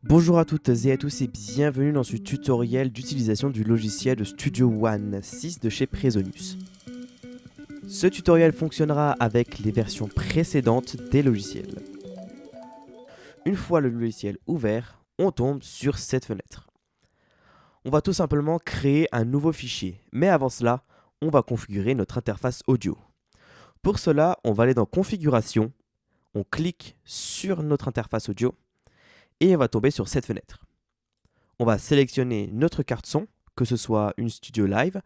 Bonjour à toutes et à tous et bienvenue dans ce tutoriel d'utilisation du logiciel Studio One 6 de chez Presonus. Ce tutoriel fonctionnera avec les versions précédentes des logiciels. Une fois le logiciel ouvert, on tombe sur cette fenêtre. On va tout simplement créer un nouveau fichier, mais avant cela, on va configurer notre interface audio. Pour cela, on va aller dans Configuration, on clique sur notre interface audio et on va tomber sur cette fenêtre. On va sélectionner notre carte son, que ce soit une Studio Live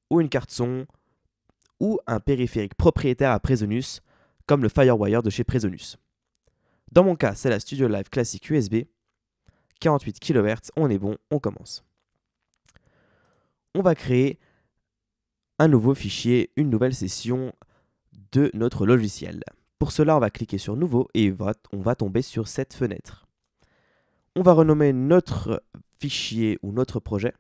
ou une carte son ou un périphérique propriétaire à Presonus, comme le Firewire de chez Presonus. Dans mon cas, c'est la Studio Live classique USB, 48 kHz, on est bon, on commence. On va créer un nouveau fichier, une nouvelle session de notre logiciel. Pour cela, on va cliquer sur Nouveau et on va tomber sur cette fenêtre. On va renommer notre fichier ou notre projet.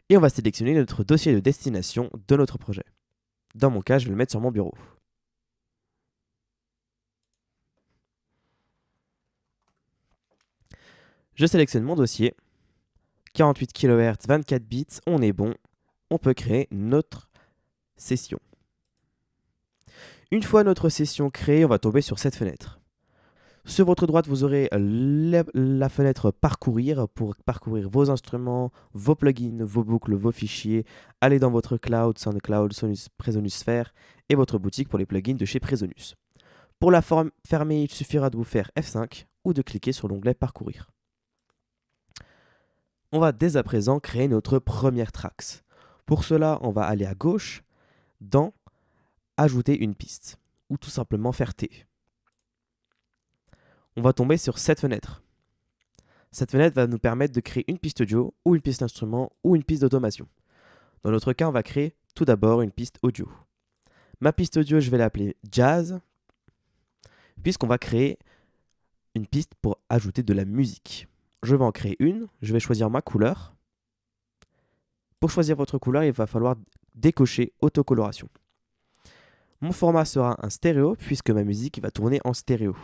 Et on va sélectionner notre dossier de destination de notre projet. Dans mon cas, je vais le mettre sur mon bureau. Je sélectionne mon dossier. 48 kHz, 24 bits, on est bon. On peut créer notre session. Une fois notre session créée, on va tomber sur cette fenêtre. Sur votre droite, vous aurez la fenêtre Parcourir pour parcourir vos instruments, vos plugins, vos boucles, vos fichiers. Allez dans votre cloud, SoundCloud, Presonus Sphere et votre boutique pour les plugins de chez Presonus. Pour la fermer, il suffira de vous faire F5 ou de cliquer sur l'onglet Parcourir. On va dès à présent créer notre première tracks. Pour cela, on va aller à gauche dans Ajouter une piste ou tout simplement faire T. On va tomber sur cette fenêtre. Cette fenêtre va nous permettre de créer une piste audio ou une piste instrument ou une piste d'automation. Dans notre cas, on va créer tout d'abord une piste audio. Ma piste audio, je vais l'appeler Jazz, puisqu'on va créer une piste pour ajouter de la musique. Je vais en créer une, je vais choisir ma couleur. Pour choisir votre couleur, il va falloir décocher autocoloration. Mon format sera un stéréo, puisque ma musique va tourner en stéréo.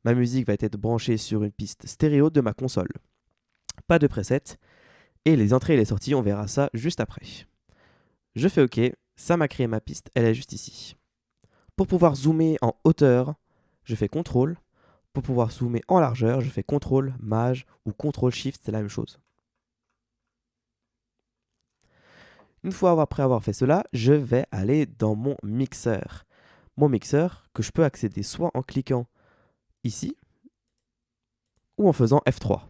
Ma musique va être branchée sur une piste stéréo de ma console. Pas de preset. Et les entrées et les sorties, on verra ça juste après. Je fais OK, ça m'a créé ma piste, elle est juste ici. Pour pouvoir zoomer en hauteur, je fais CTRL. Pour pouvoir zoomer en largeur, je fais CTRL, Maj ou CTRL Shift, c'est la même chose. Une fois après avoir fait cela, je vais aller dans mon mixeur. Mon mixeur que je peux accéder soit en cliquant ici ou en faisant F3.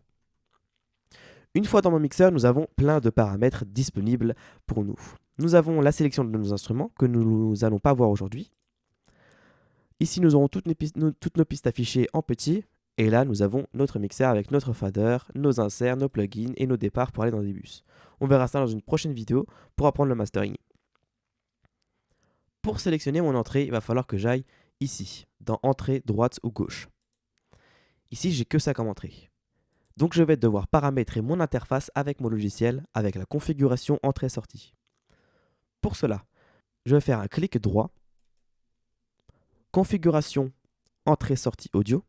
Une fois dans mon mixeur, nous avons plein de paramètres disponibles pour nous. Nous avons la sélection de nos instruments que nous n'allons pas voir aujourd'hui. Ici, nous aurons toutes nos pistes affichées en petit. Et là, nous avons notre mixeur avec notre fader, nos inserts, nos plugins et nos départs pour aller dans des bus. On verra ça dans une prochaine vidéo pour apprendre le mastering. Pour sélectionner mon entrée, il va falloir que j'aille ici, dans Entrée, droite ou gauche. Ici, j'ai que ça comme entrée. Donc, je vais devoir paramétrer mon interface avec mon logiciel, avec la configuration entrée-sortie. Pour cela, je vais faire un clic droit, configuration entrée-sortie audio,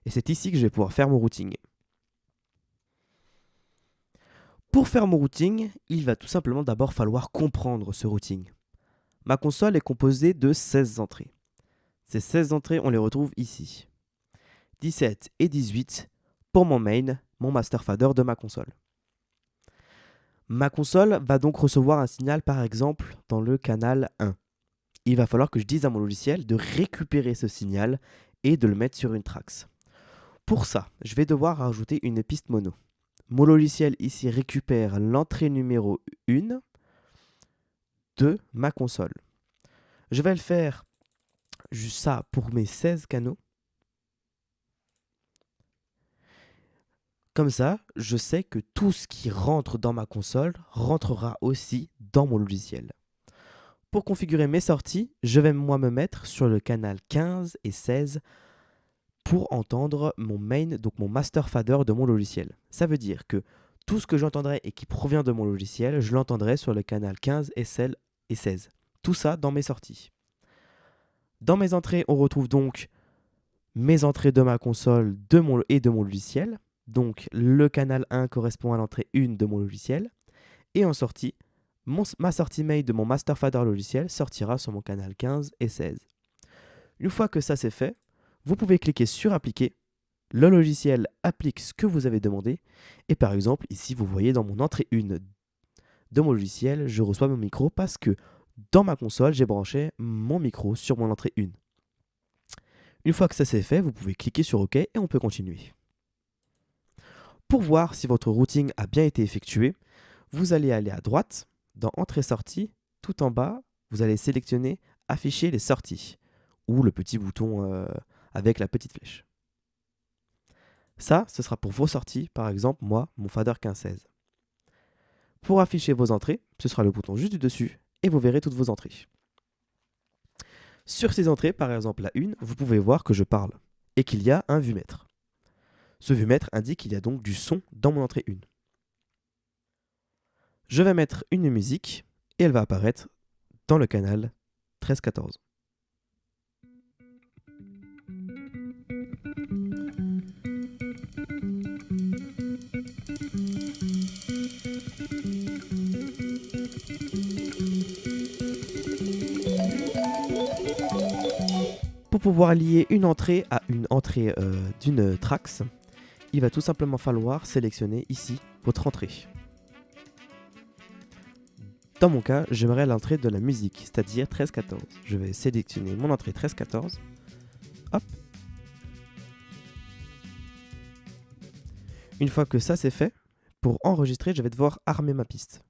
et c'est ici que je vais pouvoir faire mon routing. Pour faire mon routing, il va tout simplement d'abord falloir comprendre ce routing. Ma console est composée de 16 entrées. Ces 16 entrées, on les retrouve ici. 17 et 18 pour mon main, mon master fader de ma console. Ma console va donc recevoir un signal par exemple dans le canal 1. Il va falloir que je dise à mon logiciel de récupérer ce signal et de le mettre sur une tracks. Pour ça, je vais devoir rajouter une piste mono. Mon logiciel ici récupère l'entrée numéro 1 de ma console. Je vais le faire juste ça pour mes 16 canaux. Comme ça, je sais que tout ce qui rentre dans ma console rentrera aussi dans mon logiciel. Pour configurer mes sorties, je vais moi me mettre sur le canal 15 et 16 pour entendre mon main, donc mon master fader de mon logiciel. Ça veut dire que tout ce que j'entendrai et qui provient de mon logiciel, je l'entendrai sur le canal 15 et 16. Tout ça dans mes sorties. Dans mes entrées, on retrouve donc mes entrées de ma console et de mon logiciel. Donc le canal 1 correspond à l'entrée 1 de mon logiciel. Et en sortie, ma sortie mail de mon master fader logiciel sortira sur mon canal 15 et 16. Une fois que ça c'est fait, vous pouvez cliquer sur appliquer. Le logiciel applique ce que vous avez demandé. Et par exemple, ici vous voyez dans mon entrée 1 de mon logiciel, je reçois mon micro parce que dans ma console, j'ai branché mon micro sur mon entrée 1. Une fois que ça c'est fait, vous pouvez cliquer sur OK et on peut continuer. Pour voir si votre routing a bien été effectué, vous allez aller à droite, dans Entrée-sortie, tout en bas, vous allez sélectionner Afficher les sorties, ou le petit bouton avec la petite flèche. Ça, ce sera pour vos sorties, par exemple, moi, mon fader 15-16. Pour afficher vos entrées, ce sera le bouton juste du dessus, et vous verrez toutes vos entrées. Sur ces entrées, par exemple la 1, vous pouvez voir que je parle, et qu'il y a un vumètre. Ce vumètre indique qu'il y a donc du son dans mon entrée 1. Je vais mettre une musique et elle va apparaître dans le canal 13-14. Pour pouvoir lier une entrée à une entrée d'une Trax, il va tout simplement falloir sélectionner ici votre entrée. Dans mon cas, j'aimerais l'entrée de la musique, c'est-à-dire 13-14. Je vais sélectionner mon entrée 13-14. Hop. Une fois que ça c'est fait, pour enregistrer, je vais devoir armer ma piste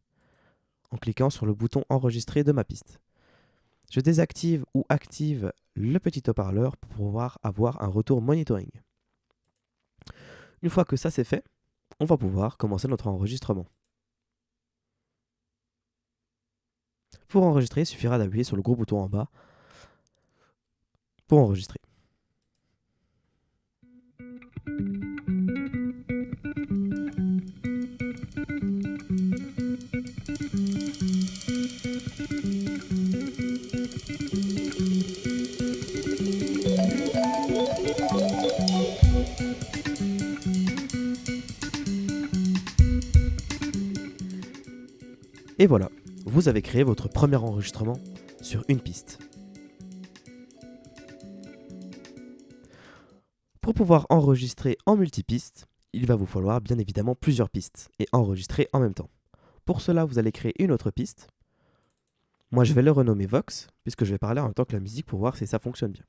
en cliquant sur le bouton enregistrer de ma piste. Je désactive ou active le petit haut-parleur pour pouvoir avoir un retour monitoring. Une fois que ça c'est fait, on va pouvoir commencer notre enregistrement. Pour enregistrer, il suffira d'appuyer sur le gros bouton en bas pour enregistrer. Et voilà, vous avez créé votre premier enregistrement sur une piste. Pour pouvoir enregistrer en multipiste, il va vous falloir bien évidemment plusieurs pistes et enregistrer en même temps. Pour cela, vous allez créer une autre piste. Moi, je vais le renommer Vox, puisque je vais parler en même temps que la musique pour voir si ça fonctionne bien.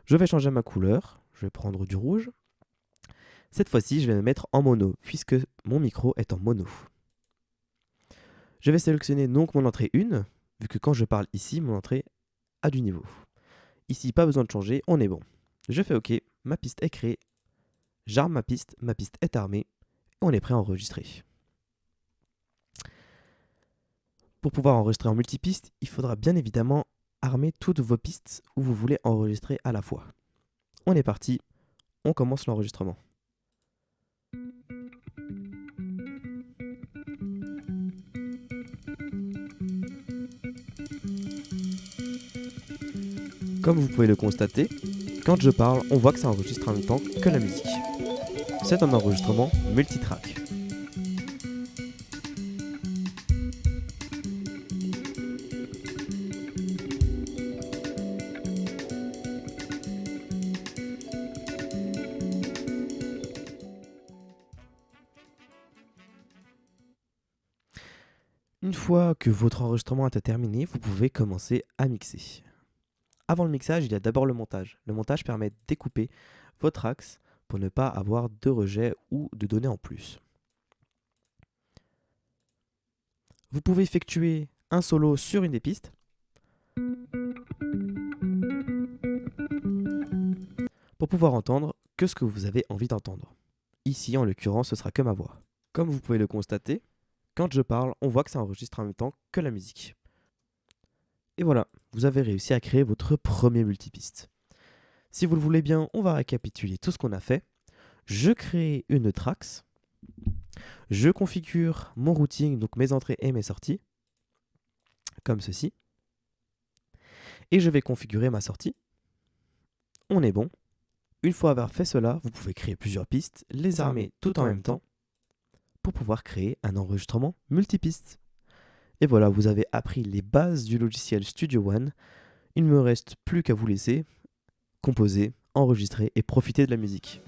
Je vais changer ma couleur, je vais prendre du rouge. Cette fois-ci, je vais me mettre en mono, puisque mon micro est en mono. Je vais sélectionner donc mon entrée 1, vu que quand je parle ici, mon entrée a du niveau. Ici, pas besoin de changer, on est bon. Je fais OK, ma piste est créée. J'arme ma piste est armée, et on est prêt à enregistrer. Pour pouvoir enregistrer en multipiste, il faudra bien évidemment armer toutes vos pistes où vous voulez enregistrer à la fois. On est parti, on commence l'enregistrement. Comme vous pouvez le constater, quand je parle, on voit que ça enregistre en même temps que la musique. C'est un enregistrement multitrack. Une fois que votre enregistrement est terminé, vous pouvez commencer à mixer. Avant le mixage, il y a d'abord le montage. Le montage permet de découper vos tracks pour ne pas avoir de rejet ou de données en plus. Vous pouvez effectuer un solo sur une des pistes. Pour pouvoir entendre que ce que vous avez envie d'entendre. Ici, en l'occurrence, ce sera que ma voix. Comme vous pouvez le constater, quand je parle, on voit que ça enregistre en même temps que la musique. Et voilà, vous avez réussi à créer votre premier multipiste. Si vous le voulez bien, on va récapituler tout ce qu'on a fait. Je crée une Trax. Je configure mon routing, donc mes entrées et mes sorties, comme ceci. Et je vais configurer ma sortie. On est bon. Une fois avoir fait cela, vous pouvez créer plusieurs pistes, les armer tout en même temps, pour pouvoir créer un enregistrement multipiste. Et voilà, vous avez appris les bases du logiciel Studio One. Il ne me reste plus qu'à vous laisser composer, enregistrer et profiter de la musique.